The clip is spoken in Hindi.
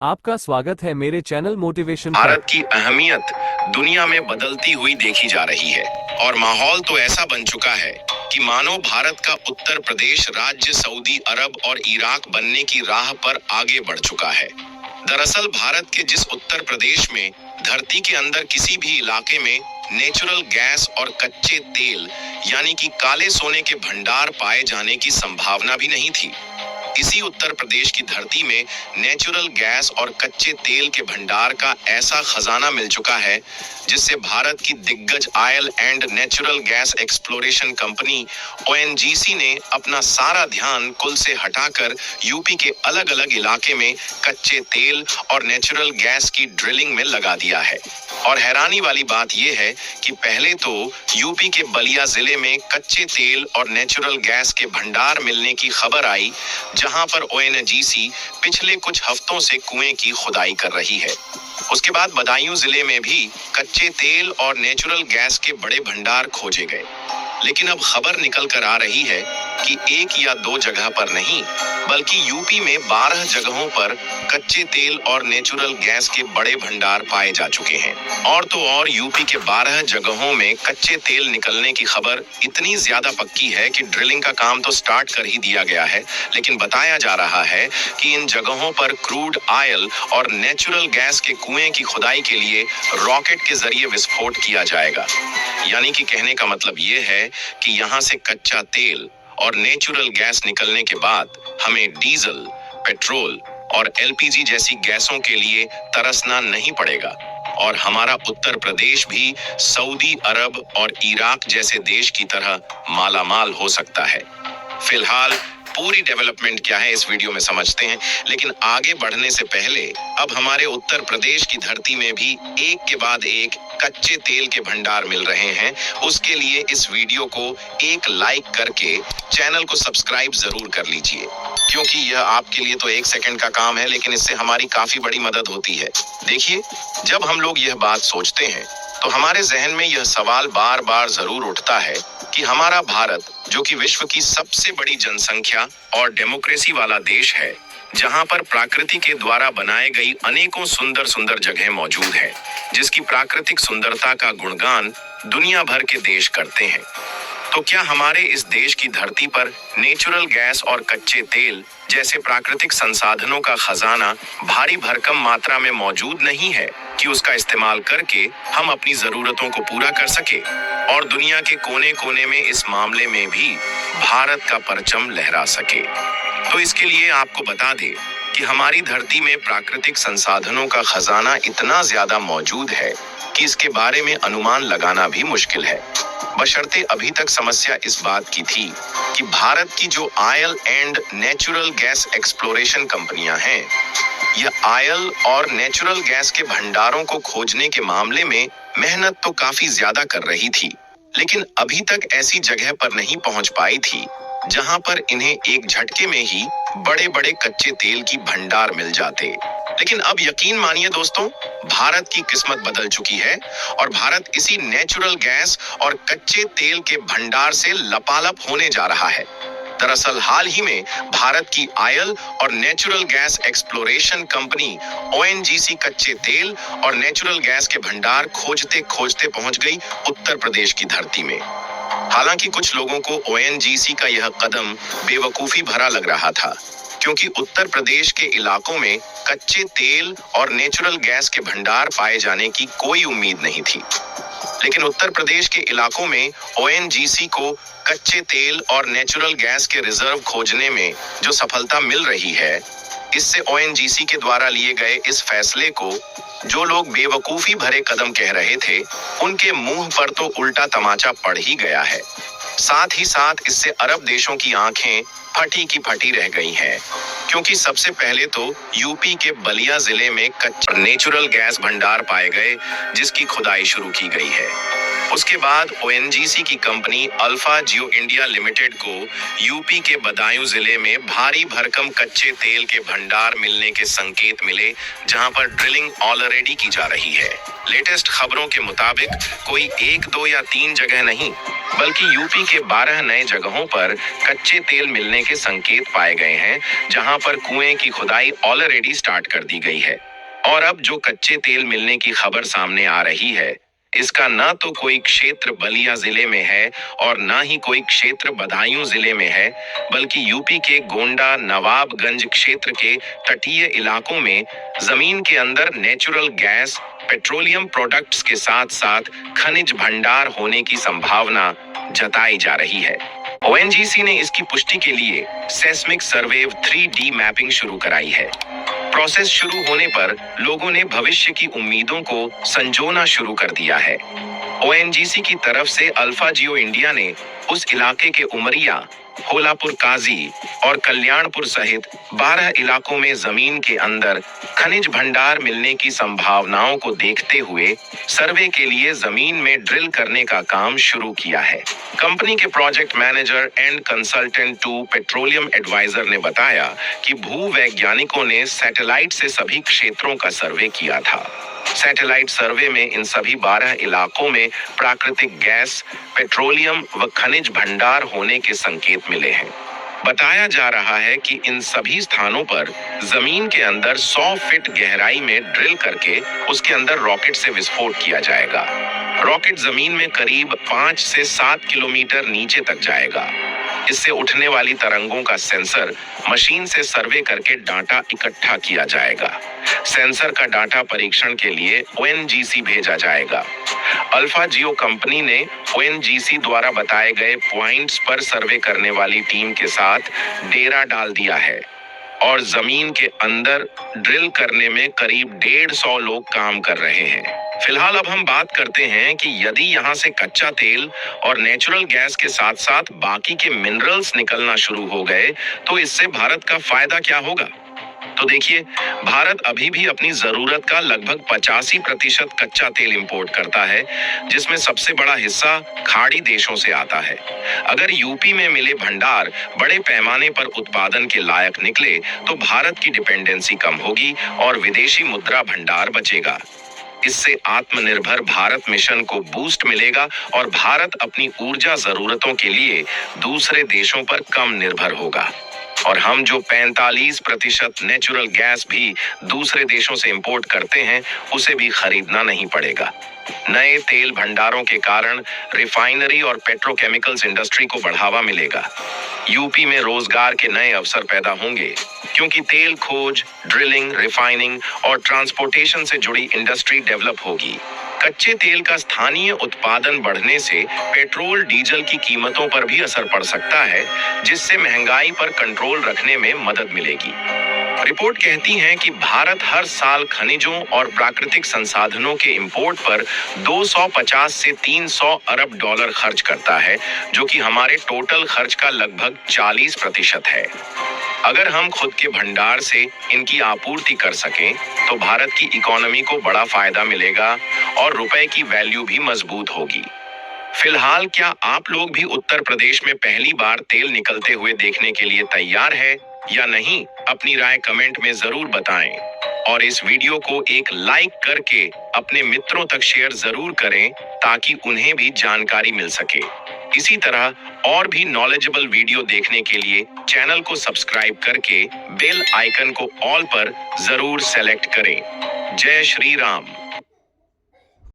आपका स्वागत है मेरे चैनल मोटिवेशन भारत की अहमियत दुनिया में बदलती हुई देखी जा रही है और माहौल तो ऐसा बन चुका है कि मानो भारत का उत्तर प्रदेश राज्य सऊदी अरब और इराक बनने की राह पर आगे बढ़ चुका है। दरअसल भारत के जिस उत्तर प्रदेश में धरती के अंदर किसी भी इलाके में नेचुरल गैस और कच्चे तेल यानी कि काले सोने के भंडार पाए जाने की संभावना भी नहीं थी, इसी उत्तर प्रदेश की धरती में नेचुरल गैस और कच्चे तेल के भंडार का ऐसा खजाना मिल चुका है जिससे भारत की दिग्गज oil and natural gas exploration company ONGC ने अपना सारा ध्यान कुल से हटाकर यूपी के अलग अलग इलाके में कच्चे तेल और नेचुरल गैस की ड्रिलिंग में लगा दिया है। और हैरानी वाली बात यह है कि पहले तो यूपी के बलिया जिले में कच्चे तेल और नेचुरल गैस के भंडार मिलने की खबर आई, जहां पर ओएनजीसी पिछले कुछ हफ्तों से कुएं की खुदाई कर रही है। उसके बाद बदायूं जिले में भी कच्चे तेल और नेचुरल गैस के बड़े भंडार खोजे गए, लेकिन अब खबर निकल कर आ रही है कि एक या दो जगह पर नहीं बल्कि यूपी में 12 जगहों पर कच्चे तेल और नेचुरल गैस के बड़े भंडार पाए जा चुके हैं। और तो और यूपी के 12 जगहों में कच्चे तेल निकलने की खबर इतनी ज्यादा पक्की है कि ड्रिलिंग का काम तो स्टार्ट कर ही दिया गया है, लेकिन बताया जा रहा है कि इन जगहों पर क्रूड ऑयल और नेचुरल गैस के कुएं की खुदाई के लिए रॉकेट के जरिए विस्फोट किया जाएगा। यानी कि कहने का मतलब ये है कि यहाँ से कच्चा तेल और नेचुरल गैस निकलने के बाद हमें डीजल, पेट्रोल और एलपीजी जैसी गैसों के लिए तरसना नहीं पड़ेगा और हमारा उत्तर प्रदेश भी सऊदी अरब और इराक जैसे देश की तरह मालामाल हो सकता है। फिलहाल पूरी डेवलपमेंट क्या है इस वीडियो में समझते हैं, लेकिन आगे बढ़ने से पहले अब हमारे उत्तर प्रदेश की धरती में भी एक के बाद एक कच्चे तेल के भंडार मिल रहे हैं। उसके लिए इस वीडियो को एक लाइक करके चैनल को सब्सक्राइब जरूर कर लीजिए, क्योंकि यह आपके लिए तो 1 सेकंड का काम है, लेकिन इससे हमारी काफी बड़ी मदद होती है। देखिए, जब हम लोग यह बात सोचते हैं तो हमारे जहन में यह सवाल बार बार जरूर उठता है कि हमारा भारत, जो कि विश्व की सबसे बड़ी जनसंख्या और डेमोक्रेसी वाला देश है, जहां पर प्रकृति के द्वारा बनाए गई अनेकों सुंदर सुंदर जगह मौजूद है, जिसकी प्राकृतिक सुंदरता का गुणगान दुनिया भर के देश करते हैं, तो क्या हमारे इस देश की धरती पर नेचुरल गैस और कच्चे तेल जैसे प्राकृतिक संसाधनों का खजाना भारी भरकम मात्रा में मौजूद नहीं है कि उसका इस्तेमाल करके हम अपनी जरूरतों को पूरा कर सके और दुनिया के कोने कोने में इस मामले में भी भारत का परचम लहरा सके? तो इसके लिए आपको बता दें कि हमारी धरती में प्राकृतिक संसाधनों का खजाना इतना ज्यादा मौजूद है कि इसके बारे में अनुमान लगाना भी मुश्किल है। बशर्ते अभी तक समस्या इस बात की थी कि भारत की जो oil and natural gas exploration कंपनियां हैं, यह ऑयल और नेचुरल गैस के भंडारों को खोजने के मामले में मेहनत तो काफी ज्यादा कर रही थी, लेकिन अभी तक ऐसी जगह पर नहीं पहुंच पाई थी जहां पर इन्हें एक झटके में ही बड़े बड़े कच्चे तेल की भंडार मिल जाते। लेकिन अब यकीन मानिए दोस्तों, भारत की किस्मत बदल चुकी है और भारत इसी नेचुरल गैस और कच्चे तेल के भंडार से लपालप होने जा रहा है। दरअसल हाल ही में भारत की ऑयल और natural gas exploration company ONGC कच्चे तेल और नेचुरल गैस के भंडार खोजते खोजते पहुंच गई उत्तर प्रदेश की धरती में। हालांकि कुछ लोगों को ओएनजीसी का यह कदम बेवकूफी भरा लग रहा था, क्योंकि उत्तर प्रदेश के इलाकों में कच्चे तेल और नेचुरल गैस के भंडार पाए जाने की कोई उम्मीद नहीं थी। लेकिन उत्तर प्रदेश के इलाकों में ओएनजीसी को कच्चे तेल और नेचुरल गैस के रिजर्व खोजने में जो सफलता मिल रही है, इससे ओएनजीसी के द्वारा लिए गए इस फैसले को जो लोग बेवकूफी भरे कदम कह रहे थे, उनके मुंह पर तो उल्टा तमाचा पड़ ही गया है। साथ ही साथ इससे अरब देशों की आंखें फटी की फटी रह गई हैं, क्योंकि सबसे पहले तो यूपी के बलिया जिले में कच्चा नेचुरल गैस भंडार पाए गए, जिसकी खुदाई शुरू की गई है। उसके बाद ओएनजीसी की कंपनी अल्फा जियो इंडिया लिमिटेड को यूपी के बदायूं जिले में भारी भरकम कच्चे तेल के भंडार मिलने के संकेत मिले, जहां पर ड्रिलिंग ऑलरेडी की जा रही है। लेटेस्ट खबरों के मुताबिक कोई 1, 2 या 3 जगह नहीं, बल्कि यूपी के 12 नए जगहों पर कच्चे तेल मिलने के संकेत पाए गए हैं, जहां पर कुएं की खुदाई ऑलरेडी स्टार्ट कर दी गई है। और अब जो कच्चे तेल मिलने की खबर सामने आ रही है, इसका न तो कोई क्षेत्र बलिया जिले में है और न ही कोई क्षेत्र बदायूं जिले में है, बल्कि यूपी के गोंडा नवाबगंज क्षेत्र के तटीय इलाकों में जमीन के अंदर नेचुरल गैस, पेट्रोलियम प्रोडक्ट्स के साथ साथ खनिज भंडार होने की संभावना जताई जा रही है। ओएनजीसी ने इसकी पुष्टि के लिए सेस्मिक सर्वे 3D मैपिंग शुरू कराई है। प्रोसेस शुरू होने पर लोगों ने भविष्य की उम्मीदों को संजोना शुरू कर दिया है। ओएनजीसी की तरफ से अल्फा जियो इंडिया ने उस इलाके के उमरिया, होलापुर काजी और कल्याणपुर सहित 12 इलाकों में जमीन के अंदर खनिज भंडार मिलने की संभावनाओं को देखते हुए सर्वे के लिए जमीन में ड्रिल करने का काम शुरू किया है। कंपनी के project manager and consultant to petroleum adviser ने बताया कि भूवैज्ञानिकों ने सैटेलाइट से सभी क्षेत्रों का सर्वे किया था। सैटेलाइट सर्वे में इन सभी 12 इलाकों में प्राकृतिक गैस, पेट्रोलियम व खनिज भंडार होने के संकेत मिले हैं। बताया जा रहा है कि इन सभी स्थानों पर जमीन के अंदर 100 फीट गहराई में ड्रिल करके उसके अंदर रॉकेट से विस्फोट किया जाएगा। रॉकेट जमीन में करीब 5 से 7 किलोमीटर नीचे तक जाएगा। इससे उठने वाली तरंगों का सेंसर मशीन से सर्वे करके डाटा इकट्ठा किया जाएगा। सेंसर का डाटा परीक्षण के लिए ओएनजीसी भेजा जाएगा। अल्फा जियो कंपनी ने ओएनजीसी द्वारा बताए गए पॉइंट्स पर सर्वे करने वाली टीम के साथ डेरा डाल दिया है और जमीन के अंदर ड्रिल करने में करीब 150 लोग काम कर रहे हैं। फिलहाल अब हम बात करते हैं कि यदि यहाँ से कच्चा तेल और नेचुरल गैस के साथ साथ बाकी के मिनरल्स निकलना शुरू हो गए तो इससे भारत का फायदा क्या होगा। तो देखिए, भारत अभी भी अपनी जरूरत का लगभग 85% कच्चा तेल इंपोर्ट करता है, जिसमें सबसे बड़ा हिस्सा खाड़ी देशों से आता है। अगर यूपी में मिले भंडार बड़े पैमाने पर उत्पादन के लायक निकले तो भारत की डिपेंडेंसी कम होगी और विदेशी मुद्रा भंडार बचेगा। इससे आत्मनिर्भर भारत मिशन को बूस्ट मिलेगा और भारत अपनी ऊर्जा जरूरतों के लिए दूसरे देशों पर कम निर्भर होगा। और हम जो 45% नेचुरल गैस भी दूसरे देशों से इंपोर्ट करते हैं, उसे भी खरीदना नहीं पड़ेगा। नए तेल भंडारों के कारण रिफाइनरी और पेट्रोकेमिकल्स इंडस्ट्री को बढ़ावा मिलेगा। यूपी में रोजगार के नए अवसर पैदा होंगे, क्योंकि तेल खोज, ड्रिलिंग, रिफाइनिंग और ट्रांसपोर्टेशन से जुड़ी इंडस्ट्री डेवलप होगी। कच्चे तेल का स्थानीय उत्पादन बढ़ने से पेट्रोल डीजल की कीमतों पर भी असर पड़ सकता है, जिससे महंगाई पर कंट्रोल रखने में मदद मिलेगी। रिपोर्ट कहती है कि भारत हर साल खनिजों और प्राकृतिक संसाधनों के इंपोर्ट पर 250 से 300 अरब डॉलर खर्च करता है, जो कि हमारे टोटल खर्च का लगभग 40% है। अगर हम खुद के भंडार से इनकी आपूर्ति कर सकें तो भारत की इकोनॉमी को बड़ा फायदा मिलेगा और रुपए की वैल्यू भी मजबूत होगी। फिलहाल क्या आप लोग भी उत्तर प्रदेश में पहली बार तेल निकलते हुए देखने के लिए तैयार है या नहीं? अपनी राय कमेंट में जरूर बताएं और इस वीडियो को एक लाइक करके अपने मित्रों तक शेयर जरूर करें ताकि उन्हें भी जानकारी मिल सके। इसी तरह और भी नॉलेजेबल वीडियो देखने के लिए चैनल को सब्सक्राइब करके बेल आइकन को ऑल पर जरूर सेलेक्ट करें। जय श्री राम।